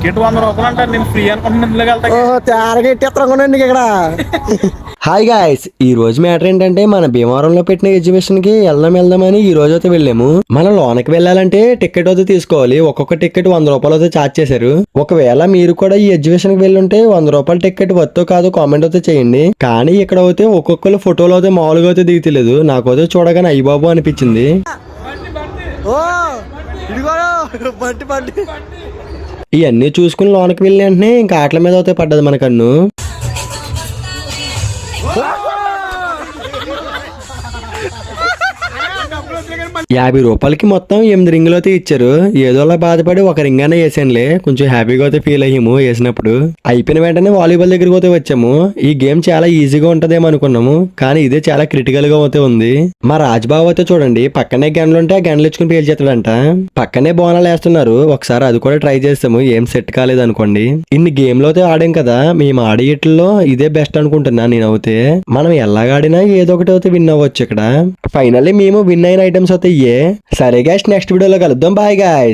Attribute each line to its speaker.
Speaker 1: Ticket 100 రూపాయలు అంటారు. నేను ఫ్రీ అనుకుంటున్నాను.
Speaker 2: ఇక్కడ హాయ్ గాయ్స్, ఈ రోజు మ్యాటర్ ఏంటంటే మన భీమవరంలో పెట్టిన ఎగ్జిబిషన్ కి వెళ్దామని ఈ రోజు అయితే వెళ్ళాము. మనం లోనకి వెళ్ళాలంటే టికెట్ అయితే తీసుకోవాలి. ఒక్కొక్క టికెట్ 100 రూపాయలు అయితే ఛార్జ్ చేశారు. ఒకవేళ మీరు కూడా ఈ ఎగ్జిబిషన్ కి వెళ్ళుంటే 100 రూపాయల టికెట్ వద్దో కాదో కామెంట్ అయితే చేయండి. కానీ ఇక్కడ అయితే ఒక్కొక్కరు ఫోటోలు అయితే మామూలుగా అయితే దిగుతలేదు. నాకైతే చూడగానే అయ్యబాబు అనిపించింది. ఇవన్నీ చూసుకుని లోనకి వెళ్ళి వెంటనే ఇంకా ఆటల మీద అయితే పడ్డది మన కన్ను. ₹50 మొత్తం 8 రింగులు అయితే ఇచ్చారు. ఏదోలా బాధపడి ఒక రింగ్ అనే వేసానులే. కొంచెం హ్యాపీగా అయితే ఫీల్ అయ్యాము వేసినప్పుడు. అయిపోయిన వెంటనే వాలీబాల్ దగ్గరికి అయితే వచ్చాము. ఈ గేమ్ చాలా ఈజీగా ఉంటదేమో అనుకున్నాము, కానీ ఇదే చాలా క్రిటికల్ గా అయితే ఉంది. మా రాజ్బాబు అయితే చూడండి, పక్కనే గన్లు ఉంటే ఆ గన్లు ఇచ్చుకుని పేల్చేస్తాడంట. పక్కనే బోనాలు వేస్తున్నారు. ఒకసారి అది కూడా ట్రై చేస్తాము, ఏం సెట్ కాలేదు అనుకోండి. ఇన్ని గేమ్లు అయితే ఆడాం కదా, మేము ఆడేట్లో ఇదే బెస్ట్ అనుకుంటున్నా నేనైతే. మనం ఎలాగాడినా ఏదో ఒకటి అయితే విన్ అవ్వచ్చు. ఇక్కడ ఫైనల్లీ మేము విన్ అయిన ఐటమ్స్ అయితే సరే గైస్, నెక్స్ట్ వీడియోలో కలుద్దాం. Bye guys.